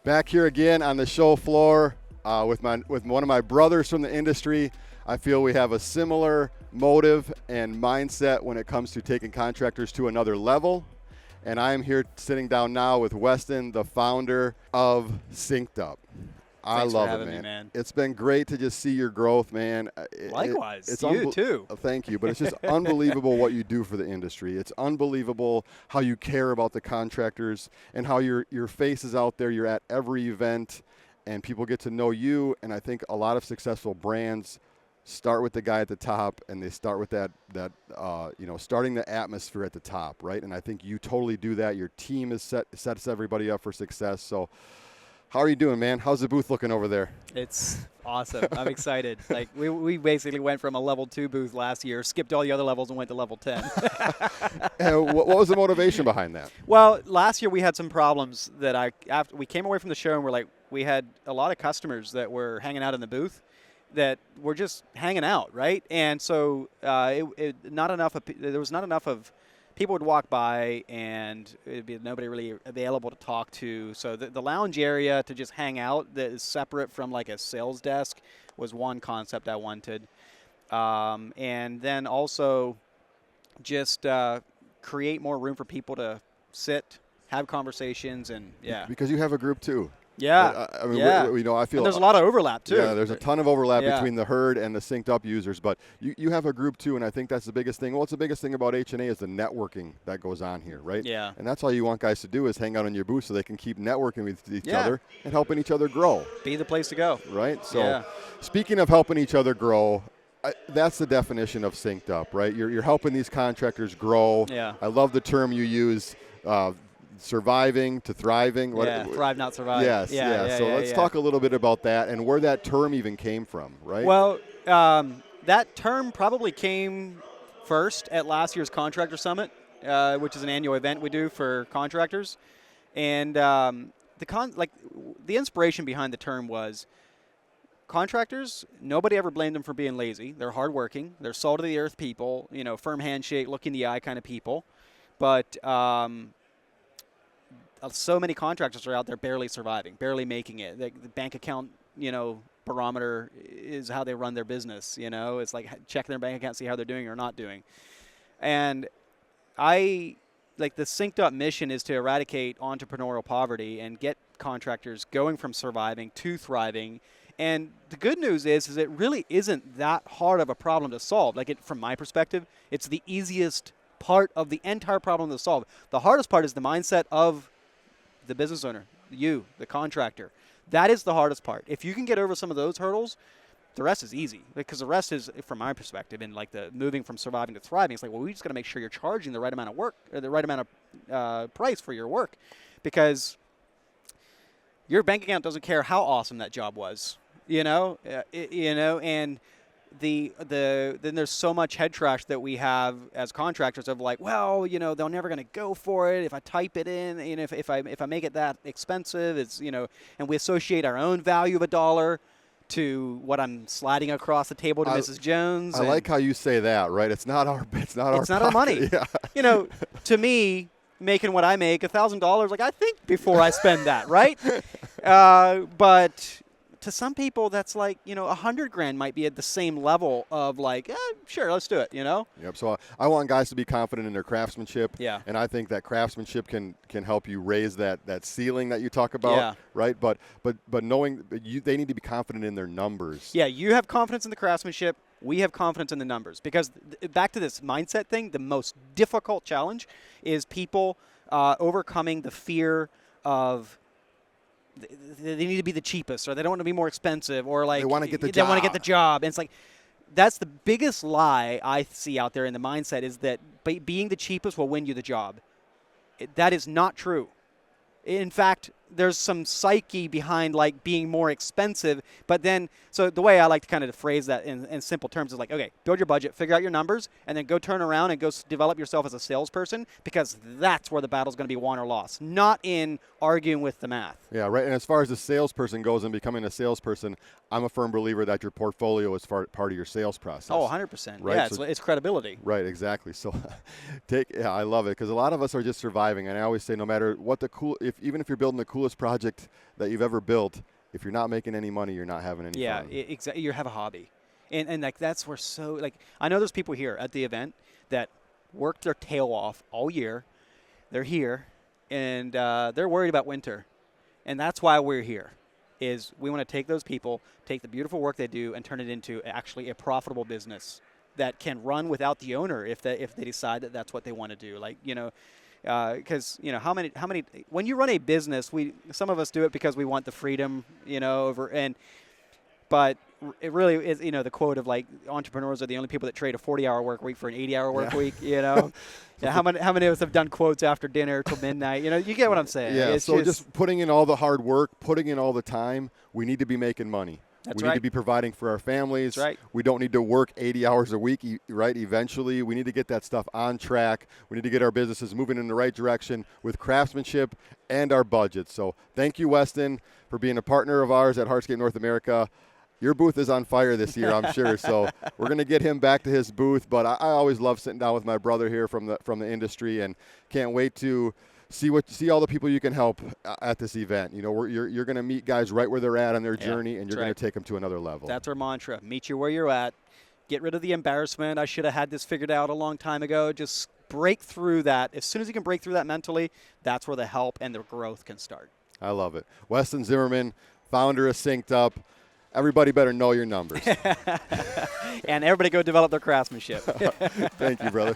Back here again on the show floor with one of my brothers from the industry. I feel we have a similar motive and mindset when it comes to taking contractors to another level. And I am here sitting down now with Weston, the founder of SynkedUP. I love it, man. It's been great to just see your growth, man. Likewise, you too. Thank you, but it's just unbelievable what you do for the industry. It's unbelievable how you care about the contractors and how your face is out there. You're at every event, and people get to know you. And I think a lot of successful brands start with the guy at the top, and they start with that starting the atmosphere at the top, right? And I think you totally do that. Your team sets everybody up for success. So, how are you doing, man? How's the booth looking over there? It's awesome. I'm excited. Like we basically went from a level 2 booth last year, skipped all the other levels, and went to level 10. And what was the motivation behind that? Well, last year we had some problems that after we came away from the show, and we had a lot of customers that were hanging out in the booth that were just hanging out, right? And so there was not enough of people would walk by, and it'd be nobody really available to talk to. So the lounge area to just hang out that is separate from like a sales desk was one concept I wanted. And then also just create more room for people to sit, have conversations, and yeah. Because you have a group too. Yeah. I mean, yeah. I feel and there's a lot of overlap too. Yeah, there's a ton of overlap yeah. between the herd and the SynkedUP users, but you have a group too, and I think that's the biggest thing. Well, what's the biggest thing about H&A is the networking that goes on here, right? Yeah. And that's all you want guys to do is hang out in your booth so they can keep networking with each other and helping each other grow. Be the place to go. Right? So speaking of helping each other grow, that's the definition of SynkedUP, right? You're helping these contractors grow. Yeah. I love the term you use, surviving to thriving. Thrive, not survive. Yes, So let's talk a little bit about that and where that term even came from, right? Well, that term probably came first at last year's Contractor Summit, which is an annual event we do for contractors. And the inspiration behind the term was contractors, nobody ever blamed them for being lazy. They're hardworking. They're salt-of-the-earth people, firm handshake, look in the eye kind of people. But so many contractors are out there barely surviving, barely making it. The bank account, barometer is how they run their business. It's like checking their bank account, see how they're doing or not doing. And the SynkedUP mission is to eradicate entrepreneurial poverty and get contractors going from surviving to thriving. And the good news is it really isn't that hard of a problem to solve. From my perspective, it's the easiest part of the entire problem to solve. The hardest part is the mindset of the business owner, you, the contractor. That is the hardest part. If you can get over some of those hurdles, the rest is easy. Because the rest is, from my perspective, in the moving from surviving to thriving, it's we just got to make sure you're charging the right amount of work, or the right amount of price for your work. Because your bank account doesn't care how awesome that job was, and then there's so much head trash that we have as contractors of they're never going to go for it if I type it in, if I make it that expensive, it's and we associate our own value of $1 to what I'm sliding across the table to Mrs. Jones. I like how you say that, right? It's not our money. Yeah. To me, making what I make, $1,000, I think before I spend that, right? But to some people, that's $100,000 might be at the same level of sure, let's do it, Yep. So I want guys to be confident in their craftsmanship. Yeah. And I think that craftsmanship can help you raise that ceiling that you talk about. Yeah. Right. But knowing they need to be confident in their numbers. Yeah. You have confidence in the craftsmanship. We have confidence in the numbers, because back to this mindset thing, the most difficult challenge is people overcoming the fear of they need to be the cheapest, or they don't want to be more expensive, or they want to get the job. They want to get the job. And it's that's the biggest lie I see out there in the mindset, is that being the cheapest will win you the job. That is not true. In fact, there's some psyche behind being more expensive, but then, so the way I like to kind of phrase that in simple terms is okay, build your budget, figure out your numbers, and then go turn around and go develop yourself as a salesperson, because that's where the battle's going to be won or lost, not in arguing with the math. Yeah, right. And as far as the salesperson goes and becoming a salesperson, I'm a firm believer that your portfolio is part of your sales process. Oh, 100%. Right? Yeah, it's credibility. Right, exactly. So I love it, because a lot of us are just surviving, and I always say no matter what even if you're building the coolest coolest project that you've ever built. If you're not making any money, you're not having any fun. Yeah, exactly. You have a hobby. And like that's where I know there's people here at the event that worked their tail off all year. They're here, and they're worried about winter. And that's why we're here, is we want to take those people, take the beautiful work they do, and turn it into actually a profitable business that can run without the owner if they decide that that's what they want to do. Like, because how many when you run a business, some of us do it because we want the freedom, but it really is, the quote of like entrepreneurs are the only people that trade a 40-hour work week for an 80-hour work week. Yeah, how many of us have done quotes after dinner till midnight? You get what I'm saying. Yeah. It's so just putting in all the hard work, putting in all the time, we need to be making money. That's we right. need to be providing for our families. That's right. We don't need to work 80 hours a week, right? Eventually, we need to get that stuff on track. We need to get our businesses moving in the right direction with craftsmanship and our budget. So thank you, Weston, for being a partner of ours at Hardscape North America. Your booth is on fire this year, I'm sure. So we're going to get him back to his booth. But I always love sitting down with my brother here from the industry, and can't wait to see all the people you can help at this event. You're going to meet guys right where they're at on their journey, and you're going to take them to another level. That's our mantra. Meet you where you're at. Get rid of the embarrassment. I should have had this figured out a long time ago. Just break through that. As soon as you can break through that mentally, that's where the help and the growth can start. I love it. Weston Zimmerman, founder of SynkedUP. Everybody better know your numbers. And everybody go develop their craftsmanship. Thank you, brother.